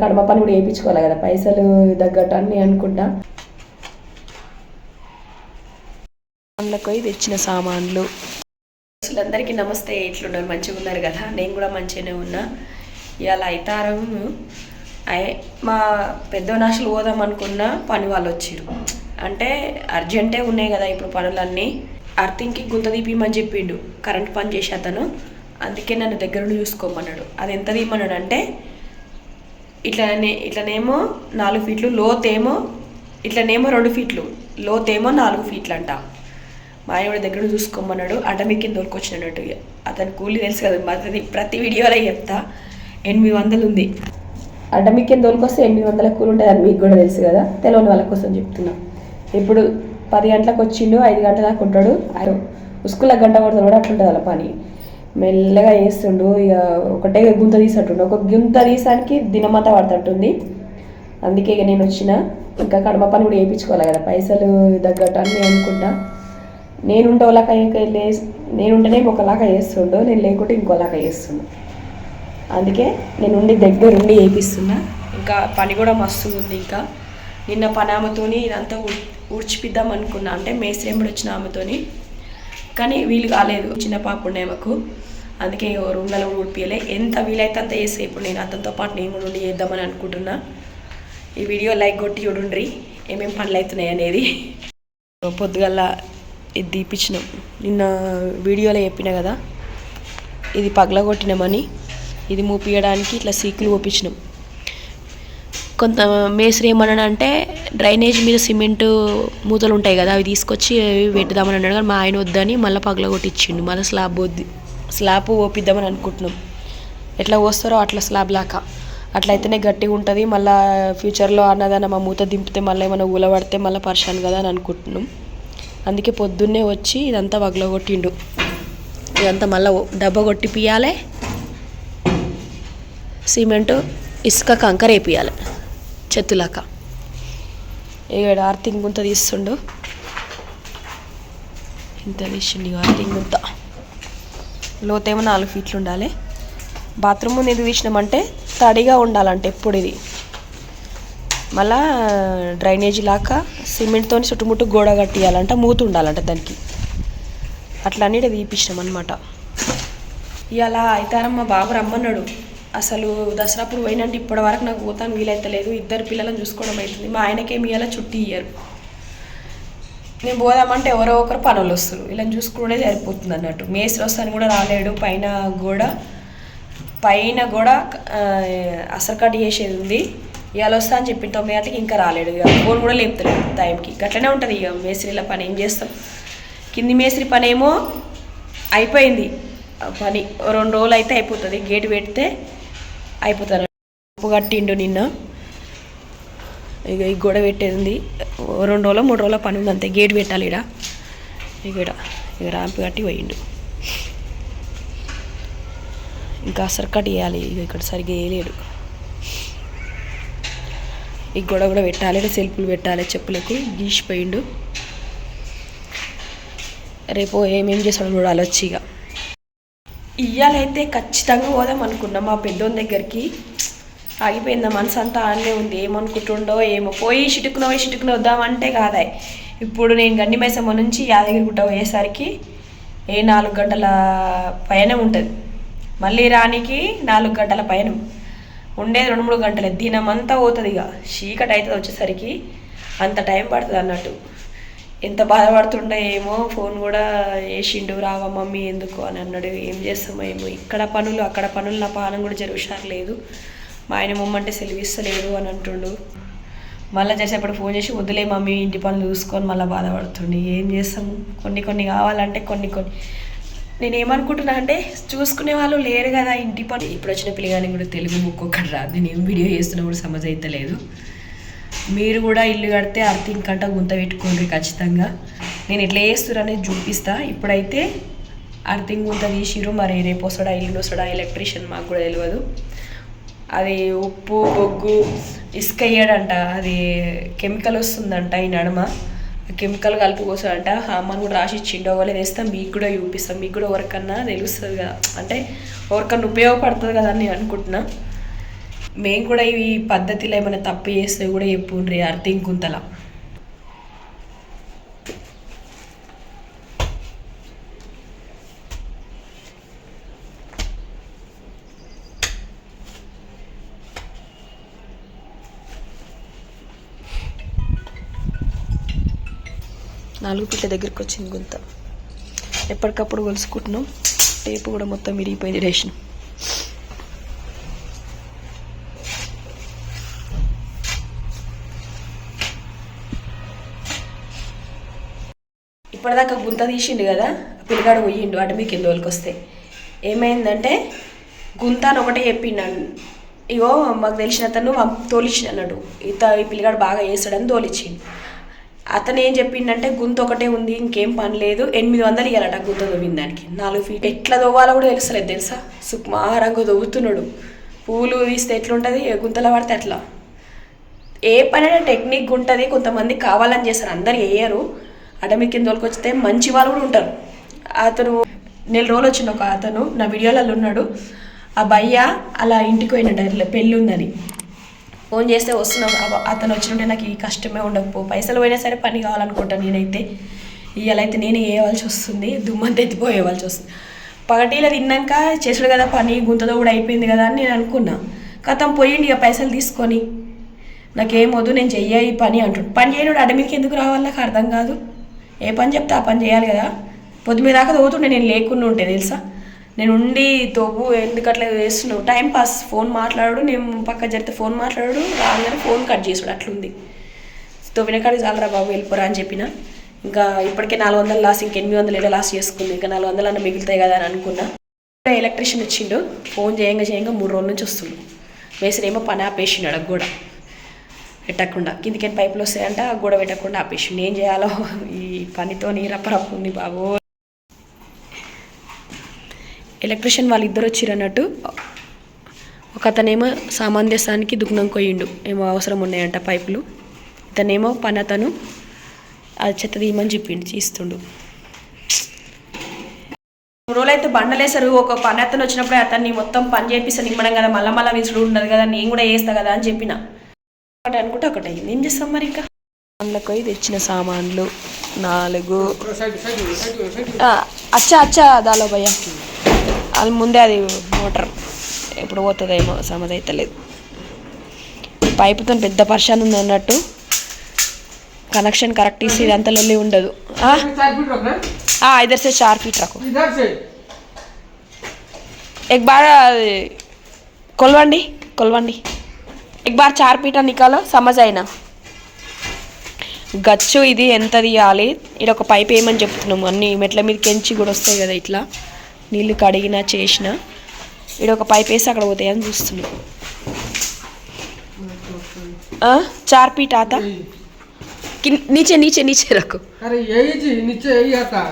కడమ పని కూడా వేయించుకోవాలి కదా, పైసలు తగ్గట్టు అన్నీ అనుకుంటా. అందులోకి తెచ్చిన సామాన్లు. అసలందరికీ నమస్తే, ఎట్లున్నారు? మంచిగా ఉన్నారు కదా? నేను కూడా మంచిగానే ఉన్నా. ఇవాళ అయితారం మా పెద్ద నాశలు పోదాం అనుకున్న పని వాళ్ళు వచ్చారు. అంటే అర్జెంటే ఉన్నాయి కదా ఇప్పుడు పనులన్నీ. అర్థింగ్కి గుంత తీపిమని చెప్పిండు కరెంట్ పని చేసే అతను. అందుకే నన్ను దగ్గరుండి చూసుకోమన్నాడు. అది ఎంత తీయమన్నాడు అంటే ఇట్లనేమో 4 ఫీట్లు లోతేమో, ఇట్లనేమో 2 ఫీట్లు లోతేమో 4 ఫీట్లు అంట. మా ఆయన కూడా దగ్గర చూసుకోమన్నాడు. అడ్డమిక్కిని దొరికొచ్చినట్టు. అతని కూలి తెలుసు కదా, ప్రతి వీడియోలో చెప్తా. 800 ఉంది. అడ్డమిక్కిని దొరికొస్తే 800 కూలి ఉంటుంది అని మీకు కూడా తెలుసు కదా, తెలియని వాళ్ళ కోసం చెప్తున్నా. ఇప్పుడు 10 గంటలకు వచ్చిండు, 5 గంటల దాకా ఉంటాడు. ఉస్కుల గంట కొడతాడు కూడా, అట్లుంటుంది వాళ్ళ పని. మెల్లగా వేస్తుండు. ఇక ఒకటే గుంత తీసట్టుండు. ఒక గుంత తీసానికి దినమంతా పడుతుంటుంది. అందుకే ఇక నేను వచ్చిన. ఇంకా కడమ పని కూడా వేయించుకోవాలి కదా, పైసలు తగ్గట్టు అన్నీ అనుకుంటా. నేనుంటే నేనుంటేనే ఒకలాగా చేస్తుండో, నేను లేకుంటే ఇంకోలాగా చేస్తుండు. అందుకే నేను ఉండి దగ్గరుండి వేయిస్తున్నా. ఇంకా పని కూడా మస్తు ఉంది. ఇంకా నిన్న పని ఆమెతోని ఇదంతా ఊడ్చిపిద్దాం అనుకున్నా, అంటే మేస్త్రి ఎంబడి వచ్చిన ఆమెతోని. కానీ వీలు కాలేదు, చిన్న పాప ఉండే ఆమెకు. అందుకే రూమ్లలో కూడా ఊడిపియలే. ఎంత వీలైతే అంత చేస్తే ఇప్పుడు నేను అతనితో పాటు నేను కూడా ఉండి చేద్దామని అనుకుంటున్నా. ఈ వీడియో లైక్ కొట్టి చూడండి ఏమేమి పనులు అవుతున్నాయి అనేది. పొద్దుగల్లా ఇది తీపిచ్చినాం. నిన్న వీడియోలో చెప్పిన కదా, ఇది పగలగొట్టినామని. ఇది మూపియడానికి ఇట్లా సీకులు ఒప్పించినాం. కొంత మేస్త్రి ఏమన్నాడంటే డ్రైనేజ్ మీద సిమెంట్ మూతలు ఉంటాయి కదా, అవి తీసుకొచ్చి పెట్టుదామని అన్నాడు. కానీ మా ఆయన వద్దని మళ్ళీ పగలగొట్టించిండు. మళ్ళీ స్లాబ్ ఓపిద్దామని అనుకుంటున్నాం. ఎట్లా పోస్తారో అట్లా స్లాబ్ లాగా, అట్లా అయితేనే గట్టిగా ఉంటుంది. మళ్ళీ ఫ్యూచర్లో అన్నదాన్ని మా మూత దింపితే మళ్ళీ ఏమైనా ఊలబడితే మళ్ళీ పరిశాను కదా అని అనుకుంటున్నాం. అందుకే పొద్దున్నే వచ్చి ఇదంతా పగలగొట్టిండు. ఇదంతా మళ్ళీ డబ్బా కొట్టి పియాలి, సిమెంటు ఇసుక కంకర వేపియాలి చెత్తులాక. ఇక్కడ ఆర్తింగ్ గుంత తీస్తుండు. ఇంత తీసిండు ఆర్తింగ్ గుంత. లోతేమో 4 ఫీట్లు ఉండాలి. బాత్రూమ్ ముందు ఎందుకు తీసినామంటే తడిగా ఉండాలంటే ఎప్పుడు ఇది. మళ్ళా డ్రైనేజీ లాగా సిమెంట్తో చుట్టుముట్టు గోడ కట్టియాలంట, మూత ఉండాలంట దానికి. అట్లా అన్నీ తీపిచ్చినాం అనమాట. ఇవాళ అయితారం మా బాబు రమ్మన్నాడు. అసలు దసరాప్పుడు పోయినంటే ఇప్పటి వరకు నాకు పోతాను వీలైతలేదు. 2 పిల్లలను చూసుకోవడం అవుతుంది. మా ఆయనకేమి ఇవాళ చుట్టి ఇయ్యరు. నేను పోదామంటే ఎవరో ఒకరు పనులు వస్తారు, వీళ్ళని చూసుకుంటే సరిపోతుంది అన్నట్టు. మేస్త్రి వస్తాను కూడా రాలేడు. పైన కూడా అసలు కట్ చేసేది ఉంది. ఇవాళ వస్తా అని చెప్పి 9 గంటలకి ఇంకా రాలేడు. ఇక ఫోన్ కూడా లేపుతలేదు టైంకి. గట్లనే ఉంటుంది ఇక మేస్త్రిల పని. ఏం చేస్తాం? కింది మేస్త్రి పని ఏమో అయిపోయింది. పని 2 రోజులు అయితే అయిపోతుంది. గేటు పెడితే అయిపోతుంది. ఉప్పు కట్టిండు నిన్న. ఇక ఈ గోడ పెట్టేది 2 రోజులు 3 రోజుల పని ఉంది అంతే. గేటు పెట్టాలి ఇక ర్యాంప్ కట్టి పోయిండు. ఇంకా అసలు కట్ చేయాలి. ఇక ఇక్కడ సరిగ్గా వేయలేడు. ఈ గోడ కూడా పెట్టాలి, సెల్ఫ్లు పెట్టాలి. చెప్పులకు గీసిపోయిండు. రేపు ఏమేం చేస్తాడు చూడాలి వచ్చి. ఇక ఇయ్యాలైతే ఖచ్చితంగా పోదాం అనుకున్నాం మా పెద్దోని దగ్గరికి. ఆగిపోయిందా మనసు అంతా ఆనే ఉంది. ఏమనుకుంటుండో ఏమో. పోయి చిటుకున వద్దామంటే కాదా. ఇప్పుడు నేను గండిమైసమ్మ నుంచి యాదగిరిగుట్ట పోయేసరికి 4 గంటల పయనం ఉంటుంది. మళ్ళీ రానికి 4 గంటల పయనం. ఉండేది 2-3 గంటలే. దినమంతా పోతుంది. ఇక చీకటి అవుతుంది వచ్చేసరికి. అంత టైం పడుతుంది అన్నట్టు. ఎంత బాధపడుతుండే ఏమో. ఫోన్ కూడా వేసిండు, రావా మమ్మీ ఎందుకు అని అన్నాడు. ఏం చేస్తామో ఏమో, ఇక్కడ పనులు అక్కడ పనులు. నా పానం కూడా జరుగుషారు లేదు. మా ఆయన మమ్మంటే సెలవిస్తలేదు అని అంటుండు. మళ్ళీ చేసేప్పుడు ఫోన్ చేసి వద్దులే మమ్మీ ఇంటి పనులు చూసుకొని మళ్ళీ బాధపడుతుండే. ఏం చేస్తాము? కొన్ని కావాలంటే కొన్ని నేనేమనుకుంటున్నా అంటే చూసుకునే వాళ్ళు లేరు కదా ఇంటి పని. ఇప్పుడు వచ్చిన పిల్లగానికి కూడా తెలుగు బుక్ ఒకటి రాదు. నేను ఏం వీడియో చేస్తున్నా కూడా సమజ్ అవుతలేదు. మీరు కూడా ఇల్లు కడితే అర్థింగ్ కంట గుంత పెట్టుకోండి ఖచ్చితంగా. నేను ఎట్లా చేస్తున్నా అనేది చూపిస్తా. ఇప్పుడైతే అర్థింగ్ గుంత తీసిరు. మరి రేపు వస్తాడా ఇల్లు వస్తాడా ఎలక్ట్రీషియన్ మాకు కూడా తెలియదు. అది ఉప్పు బొగ్గు ఇసుక వేయడంట. అది కెమికల్ వస్తుందంట ఈ నడుమ. కెమికల్ కలిపి కోసాడంట. అమ్మని కూడా రాసి ఇచ్చిండు. వాళ్ళే వేస్తాం, మీకు కూడా చూపిస్తాం. మీకు కూడా ఎవరికన్నా తెలుస్తుంది కదా, అంటే ఎవరికన్నా ఉపయోగపడుతుంది కదా అని నేను అనుకుంటున్నా. మేము కూడా ఈ పద్ధతిలో ఏమైనా తప్పు చేస్తే కూడా చెప్పుండ్రి అర్థం గుంతల. నాలుగు పీట్ల దగ్గరికి వచ్చింది గుంత. ఎప్పటికప్పుడు కొలుసుకుంటున్నాం. టేపు కూడా మొత్తం విరిగిపోయింది రేషన్. ఇప్పటిదాకా గుంత తీసిండు కదా, పిల్లగాడు పోయిండు అటమీ కింద వస్తే. ఏమైందంటే గుంత అని ఒకటే చెప్పిండు. ఇగో మాకు తెలిసిన అతను తోలిచ్చిన అన్నాడు, ఈ పిల్లగాడు బాగా వేస్తాడని తోలిచ్చిండు. అతను ఏం చెప్పిండంటే గుంత ఒకటే ఉంది, ఇంకేం పని లేదు, 800 ఇవ్వాలట గుంత తవ్విన దానికి. 4 ఫీట్ ఎట్లా తవ్వాలో కూడా తెలుసలేదు తెలుసా. సుకుమారంగా తవ్వుతున్నాడు. పూలు తీస్తే ఎట్లుంటుంది, గుంతలో పడితే అట్లా. ఏ పనైనా టెక్నిక్ ఉంటుంది. కొంతమంది కావాలని చేస్తారు, అందరు వేయరు. అటమీ కింద తోలుకొచ్చితే మంచి వాళ్ళు కూడా ఉంటారు. అతను 4 రోజులు వచ్చిండు ఒక అతను, నా వీడియోలలో ఉన్నాడు. ఆ భయ్య అలా ఇంటికి పోయినట్టు పెళ్ళి ఉందని ఫోన్ చేస్తే వస్తున్నావు. అతను వచ్చినట్టే నాకు ఈ కష్టమే ఉండకపో, పైసలు పోయినా సరే పని కావాలనుకుంటాను నేనైతే. ఇవాళైతే నేనే వేయవలసి వస్తుంది, దుమ్మంతా ఎత్తిపోయేవాల్సి వస్తుంది. పగటీలో తిన్నాక చేసుడు కదా పని, గుంతతో కూడా అయిపోయింది కదా అని నేను అనుకున్నా. కథం పోయిండి ఇక పైసలు తీసుకొని, నాకేమొద్దు నేను చెయ్య ఈ పని అంటుండు. పని చేయడు అడమికి ఎందుకు రావాలి నాకు అర్థం కాదు. ఏ పని చెప్తే ఆ పని చేయాలి కదా. పొద్దు మీద దాకా తవ్వుతుండే నేను లేకుండా ఉంటే తెలుసా. నేను ఉండి తవ్వు ఎందుకు అట్లా చేస్తున్నావు, టైం పాస్. ఫోన్ మాట్లాడు, నేను పక్క జరిగితే ఫోన్ మాట్లాడు, రాగానే ఫోన్ కట్ చేసుడు అట్లుంది. తవ్విన కాడికి చాలరా బాబు వెళ్ళిపోరా అని చెప్పిన. ఇంకా ఇప్పటికే 400 లాస్, ఇంక 800 లాస్ చేసుకుంది. ఇంకా 400 అన్న మిగులుతాయి కదా అని అనుకున్నా. ఎలక్ట్రీషియన్ వచ్చిండు, ఫోన్ చేయంగా 3 రోజుల నుంచి వస్తుండు. వేసినేమో పని ఆపేసిండు. గోడ పెట్టకుండా కిందికి పైపులు వస్తాయంట, ఆ గోడ పెట్టకుండా ఆపేసిండు. ఏం చేయాలో ఈ పనితో రప్పరప్పు ఉంది బాబు. ఎలక్ట్రీషియన్ వాళ్ళిద్దరు వచ్చిర్రు అన్నట్టు. ఒక అతనేమో సామాన్ దేశానికి దుగ్నం కొయ్యిండు, ఏమో అవసరం ఉన్నాయంట పైపులు. ఇతనేమో పని అతను అది చెత్త తీయమని చెప్పిండు, తీస్తుండు. రోజులైతే బండలేసారు. ఒక పని అతను వచ్చినప్పుడే అతన్ని మొత్తం పని చేపిస్తాను ఇమ్మడం కదా, మళ్ళా విసుడు ఉండదు కదా, నేను కూడా వేస్తా కదా అని చెప్పిన. ఒకటి అనుకుంటే ఒకటి అయ్యింది. ఏం చేస్తాం మరి. ఇంకా అందులోకి పోయి తెచ్చిన సామాన్లు 4. అచ్చా దాలో భయ్యా అది ముందే, అది మోటార్ ఎప్పుడు పోతుందేమో సమజ్ అవుతలేదు. పైపుతో పెద్ద పర్షాన్ ఉంది అన్నట్టు. కనెక్షన్ కరెక్ట్ ఇస్తే ఇదంతా లొల్లి ఉండదు. इधर से 4 फीट रखो, इधर से एक बार కొలవండి एक बार 4 फीट निकालो, సమజ్ అయినా. గచ్చు ఇది ఎంత తీయాలి. ఇక్కడ ఒక పైప్ వేయమని చెప్తున్నాము. అన్ని మెట్ల మీద కెంచి కూడా వస్తాయి కదా, ఇట్లా నీళ్ళు కడిగినా చేసిన. ఇక్కడ ఒక పైప్ వేసి అక్కడ పోతాయని చూస్తున్నాం. 4 फीट आता नीचे रखो. अरे यही नीचे यही आता.